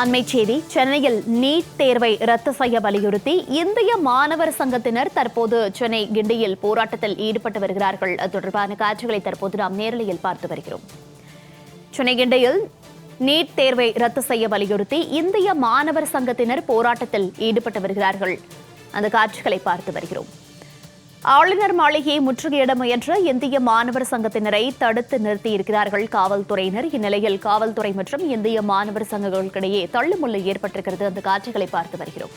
அண்மை செய்தி. சென்னையில் நீட் தேர்வை ரத்து செய்ய வலியுறுத்தி இந்திய மாணவர் சங்கத்தினர் தற்போது சென்னை கிண்டியில் போராட்டத்தில் ஈடுபட்டு வருகிறார்கள். அது தொடர்பான காட்சிகளை தற்போது நாம் நேரலையில் பார்த்து வருகிறோம். சென்னை கிண்டியில் நீட் தேர்வை ரத்து செய்ய வலியுறுத்தி இந்திய மாணவர் சங்கத்தினர் போராட்டத்தில் ஈடுபட்டு வருகிறார்கள். அந்த காட்சிகளை பார்த்து வருகிறோம். ஆளுநர் மாளிகையை முற்றுகையிட முயன்ற இந்திய மாணவர் சங்கத்தினரை தடுத்து நிறுத்தியிருக்கிறார்கள் காவல்துறையினர். இந்நிலையில் காவல்துறை மற்றும் இந்திய மாணவர் சங்கங்களுக்கிடையே தள்ளுமுள்ளு ஏற்பட்டிருக்கிறது. அந்த காட்சிகளை பார்த்து வருகிறோம்.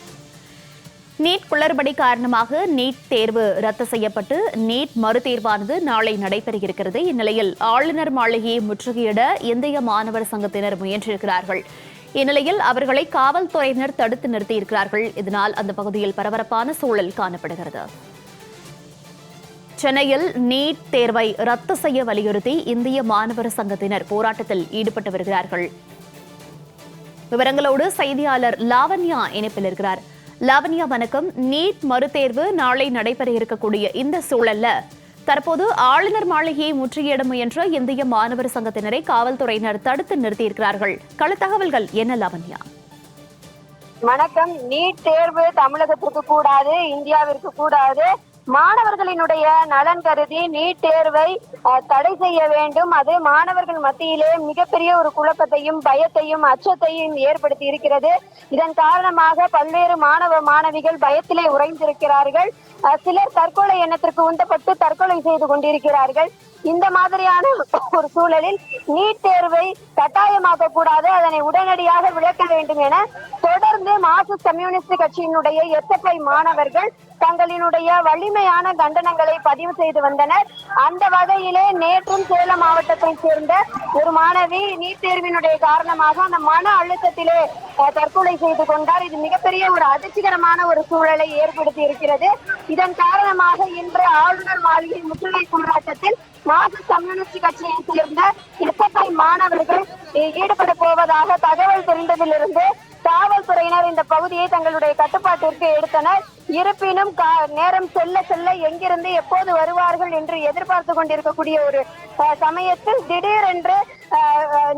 நீட் குளறுபடி காரணமாக நீட் தேர்வு ரத்து செய்யப்பட்டு நீட் மறுதேர்வானது நாளை நடைபெற இருக்கிறது. இந்நிலையில் ஆளுநர் மாளிகையை முற்றுகையிட இந்திய மாணவர் சங்கத்தினர் முயன்றிருக்கிறார்கள். இந்நிலையில் அவர்களை காவல்துறையினர் தடுத்து நிறுத்தியிருக்கிறார்கள். இதனால் அந்த பகுதியில் பரபரப்பான சூழல் காணப்படுகிறது. சென்னையில் நீட் தேர்வை ரத்து செய்ய வலியுறுத்தி இந்திய மாணவர் சங்கத்தினர் போராட்டத்தில் ஈடுபட்டு வருகிறார்கள். விவரங்களோடு செய்தியாளர் லாவண்யா இணைப்பில் இருக்கிறார். லாவண்யா, வணக்கம். நீட் மறுதேர்வு நாளை நடைபெற இருக்கக்கூடிய இந்த சூழல்ல தற்போது ஆளுநர் மாளிகையை முற்றுகையிட முயன்ற இந்திய மாணவர் சங்கத்தினரை காவல்துறையினர் தடுத்து நிறுத்தியிருக்கிறார்கள். கள தகவல்கள் என்ன லாவண்யா? வணக்கம். நீட் தேர்வு தமிழகத்திற்கு கூடாது, இந்தியாவிற்கு கூடாது. மாணவர்களினுடைய நலன் கருதி நீட் தேர்வை தடை செய்ய வேண்டும். அது மாணவர்கள் மத்தியிலே மிகப்பெரிய ஒரு குழப்பத்தையும் பயத்தையும் அச்சத்தையும் ஏற்படுத்தி இருக்கிறது. இதன் காரணமாக பல்வேறு மாணவ மாணவிகள் பயத்திலே உறைந்திருக்கிறார்கள். சிலர் தற்கொலை எண்ணத்திற்கு உந்தப்பட்டு தற்கொலை செய்து கொண்டிருக்கிறார்கள். இந்த மாதிரியான ஒரு சூழலில் நீட் தேர்வை கட்டாயமாக்க கூடாது, அதனை உடனடியாக விளக்க வேண்டும் என தொடர்ந்து மார்க்சிஸ்ட் கம்யூனிஸ்ட் கட்சியினுடைய எஸ்எஃப்ஐ மாணவர்கள் தங்களினுடைய வலிமையான கண்டனங்களை பதிவு செய்து வந்தனர். அந்த வகையிலே நேற்றும் சேலம் மாவட்டத்தை சேர்ந்த ஒரு மாணவி நீட் தேர்வினுடைய காரணமாக அந்த மன அழுத்தத்திலே தற்கொலை செய்து கொண்டார். இது மிகப்பெரிய ஒரு அதிர்ச்சிகரமான ஒரு சூழலை ஏற்படுத்தி இருக்கிறது. இதன் காரணமாக இன்று ஆளுநர் மாளிகை முற்றுகை போராட்டத்தில் மார்க்சிஸ்ட் கம்யூனிஸ்ட் கட்சியை சேர்ந்த எஸ்எஃப்ஐ மாணவர்கள் ஈடுபட போவதாக தகவல் தெரிந்ததிலிருந்து காவல்துறையினர் இந்த பகுதியை தங்களுடைய கட்டுப்பாட்டிற்கு எடுத்தனர். இருப்பினும் நேரம் செல்ல செல்ல எங்கிருந்து எப்போது வருவார்கள் என்று எதிர்பார்த்து கொண்டிருக்கக்கூடிய ஒரு சமயத்தில் திடீரென்று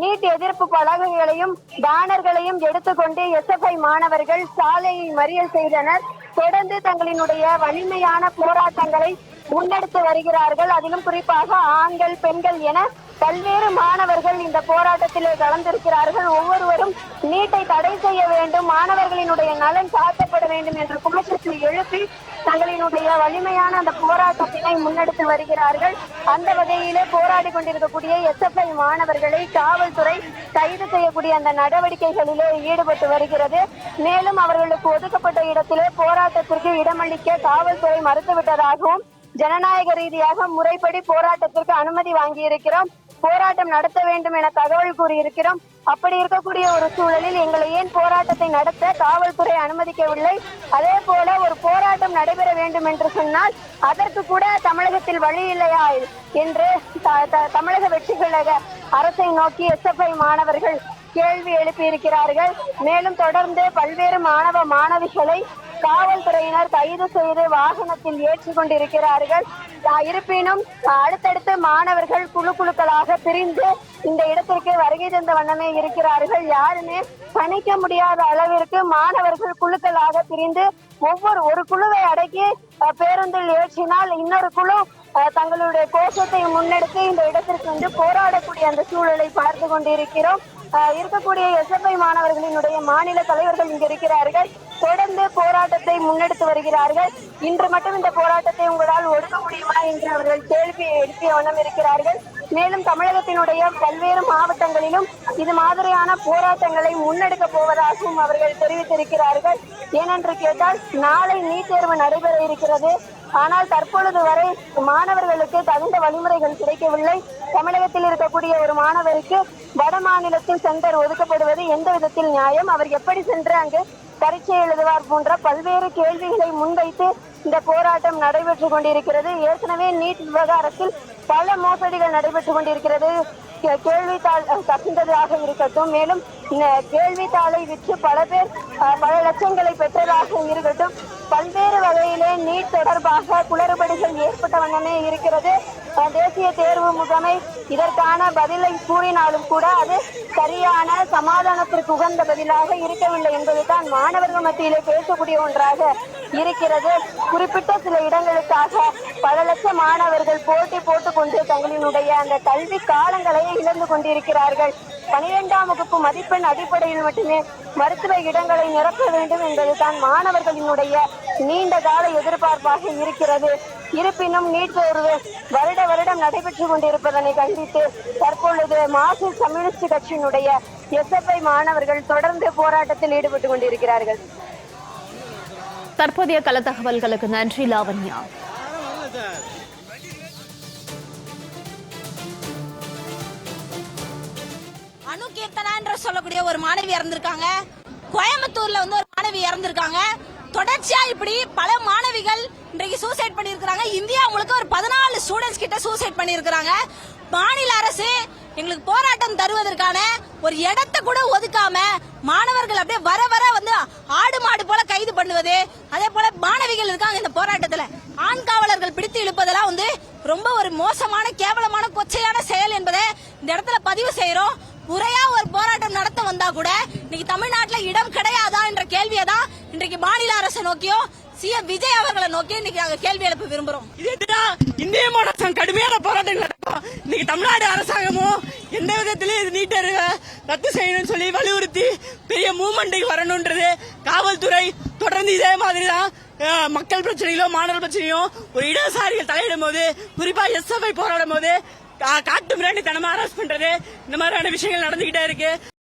நீட் எதிர்ப்பு பலகைகளையும் பேனர்களையும் எடுத்துக்கொண்டு எஸ்எஃப்ஐ மாணவர்கள் சாலையை மறியல் செய்தனர். தொடர்ந்து தங்களினுடைய வலிமையான போராட்டங்களை முன்னெடுத்து வருகிறார்கள். அதிலும் குறிப்பாக ஆண்கள், பெண்கள் என பல்வேறு மாணவர்கள் இந்த போராட்டத்திலே கலந்திருக்கிறார்கள். ஒவ்வொருவரும் நீட்டை தடை செய்ய வேண்டும், மாணவர்களினுடைய நலன் காக்கப்பட வேண்டும் என்ற கோஷத்தை எழுப்பி தங்களினுடைய வலிமையான அந்த போராட்டத்தினை முன்னெடுத்து வருகிறார்கள். அந்த வகையிலே போராடி கொண்டிருக்கக்கூடிய எஸ்எஃப்ஐ மாணவர்களை காவல்துறை கைது செய்யக்கூடிய அந்த நடவடிக்கைகளிலே ஈடுபட்டு வருகிறது. மேலும் அவர்களுக்கு ஒதுக்கப்பட்ட இடத்திலே போராட்டத்திற்கு இடமளிக்க காவல்துறை மறுத்துவிட்டதாகவும் ஜனநாயக ரீதியாக முறைப்படி போராட்டத்திற்கு அனுமதி வாங்கியிருக்கிறோம், போராட்டம் நடத்த வேண்டும் என தகவல் கூறியிருக்கிறோம். அப்படி இருக்கக்கூடிய ஒரு சூழலில் எங்களை ஏன் போராட்டத்தை நடத்த காவல்துறை அனுமதிக்கவில்லை? அதே போல ஒரு போராட்டம் நடைபெற வேண்டும் என்று சொன்னால் அதற்கு கூட தமிழகத்தில் வழி இல்லையா என்று தமிழக வெற்றி கழக அரசை நோக்கி எஸ்எஃப்ஐ மாணவர்கள் கேள்வி எழுப்பியிருக்கிறார்கள். மேலும் தொடர்ந்து பல்வேறு மாணவ மாணவிகளை காவல்துறையினர் கைது செய்து வாகனத்தில் ஏற்றி கொண்டிருக்கிறார்கள். இருப்பினும் அடுத்தடுத்து மாணவர்கள் குழுக்களாக பிரிந்து இந்த இடத்திற்கு வருகை தந்த வண்ணமே இருக்கிறார்கள். யாருமே கணிக்க முடியாத அளவிற்கு மாணவர்கள் குழுக்களாக பிரிந்து ஒரு குழுவை அடக்கி பேருந்தில் ஏற்றினால் இன்னொரு குழு தங்களுடைய கோஷத்தை முன்னெடுத்து இந்த இடத்திற்கு வந்து போராடக்கூடிய அந்த சூழலை பார்த்து கொண்டிருக்கிறோம். இருக்கக்கூடிய எஸ்எஃப்ஐ மாணவர்களினுடைய மாநில தலைவர்கள் இங்கு இருக்கிறார்கள். தொடர்ந்து போராட்டத்தை முன்னெடுத்து வருகிறார்கள். இன்று மட்டும் இந்த போராட்டத்தை உங்களால் ஒடுக்க முடியுமா என்று அவர்கள் கேள்வி எழுப்பிய வண்ணம் இருக்கிறார்கள். மேலும் தமிழகத்தினுடைய பல்வேறு மாவட்டங்களிலும் இது மாதிரியான போராட்டங்களை முன்னெடுக்க போவதாகவும் அவர்கள் தெரிவித்திருக்கிறார்கள். ஏனென்று கேட்டால் நாளை நீட் தேர்வு நடைபெற இருக்கிறது. ஆனால் தற்பொழுது வரை மாணவர்களுக்கு தகுந்த வழிமுறைகள் கிடைக்கவில்லை. தமிழகத்தில் இருக்கக்கூடிய ஒரு மாணவருக்கு வட மாநிலத்தில் சென்டர் ஒதுக்கப்படுவது எந்த விதத்தில் நியாயம்? அவர் எப்படி சென்று அங்கு பரீட்சை எழுதுவார் போன்ற பல்வேறு கேள்விகளை முன்வைத்து இந்த போராட்டம் நடைபெற்று கொண்டிருக்கிறது. ஏற்கனவே நீட் விவகாரத்தில் பல மோசடிகள் நடைபெற்று கொண்டிருக்கிறது. கேள்வித்தாள் கசிந்ததாக இருக்கட்டும், மேலும் கேள்வித்தாளை விற்று பல பேர் பல லட்சங்களை பெற்றதாக இருக்கட்டும், பல்வேறு வகையிலே நீட் தொடர்பாக குளறுபடிகள் ஏற்பட்ட வண்ணமே இருக்கிறது. தேசிய தேர்வு முகமை இதற்கான பதிலை கூறினாலும் கூட அது சரியான சமாதானத்திற்கு உகந்த பதிலாக இருக்கவில்லை என்பதுதான் மாணவர்கள் மத்தியிலே பேசக்கூடிய ஒன்றாக இருக்கிறது. குறிப்பிட்ட சில இடங்களுக்காக பல லட்சம் மாணவர்கள் போட்டி போட்டுக்கொண்டு தங்களினுடைய அந்த கல்வி காலங்களை இழந்து கொண்டிருக்கிறார்கள். 12ஆம் வகுப்பு மதிப்பெண் அடிப்படையில் மட்டுமே மருத்துவ இடங்களை நிரப்ப வேண்டும் என்பதுதான் மாணவர்களினுடைய நீண்ட கால எதிர்பார்ப்பாக இருக்கிறது. இருப்பினும் நீட் தேர்வு வருடம் நடைபெற்றுக் கொண்டிருப்பதனை கண்டித்து தற்பொழுது மார்க்சிஸ்ட் கம்யூனிஸ்ட் கட்சியினுடைய SFI மாணவர்கள் தொடர்ந்து போராட்டத்தில் ஈடுபட்டுக் கொண்டிருக்கிறார்கள். தற்போதைய கள தகவல்களுக்கு நன்றி லாவண்யா. அனுகீர்த்தனா என்று சொல்லக்கூடிய ஒரு மாணவி இறந்திருக்காங்க. கோயம்புத்தூர்ல ஒரு மாணவி இறந்திருக்காங்க. தொடர்ச்சியா இப்படி பல மாணவிகள் இன்றைக்கு சூசைட் பண்ணியிருக்கிறாங்க. இந்தியா முழுக்க ஒரு 14 ஸ்டூடெண்ட்ஸ் கிட்ட சூசைட் பண்ணியிருக்கிறாங்க. மாநில அரசு எங்களுக்கு போராட்டம் தருவதற்கான ஒரு இடத்தை கூட ஒதுக்காம மாணவர்கள் அப்படியே வர ஆடு மாடு போல கைது பண்ணுவது, அதே போல மாணவிகள் இருக்காங்க இந்த போராட்டத்துல. ஆண் காவலர்கள் பிடித்து இழுப்பதெல்லாம் ரொம்ப ஒரு மோசமான கேவலமான கொச்சையான செயல் என்பதை இந்த இடத்துல பதிவு செய்யறோம். முறையா ஒரு போராட்டம் நடத்த வந்தா கூட இன்னைக்கு தமிழ்நாட்டுல இடம் கிடையாதா என்ற கேள்வியை தான் இன்றைக்கு மாநில அரசை நோக்கியும் CM விஜய் அவர்களை நோக்கி இன்னைக்கு நாங்க கேள்வி எழுப்ப விரும்புறோம். இந்திய மாநிலம் கடுமையான போராட்டங்கள் நடக்கும். இன்னைக்கு தமிழ்நாடு அரசாங்கமும் எந்த விதத்திலும் இது நீட் தேர்வை ரத்து செய்யணும்னு சொல்லி வலியுறுத்தி பெரிய மூவ்மெண்ட்டுக்கு வரணும்ன்றது. காவல்துறை தொடர்ந்து இதே மாதிரிதான் மக்கள் பிரச்சனைகளோ மாணவர் பிரச்சனையோ ஒரு இடதுசாரிகள் தலையிடும் போது, குறிப்பா SFI போராடும் போது காட்டு மிராண்டித்தனமா அரெஸ்ட் பண்றது, இந்த மாதிரியான விஷயங்கள் நடந்துகிட்டே இருக்கு.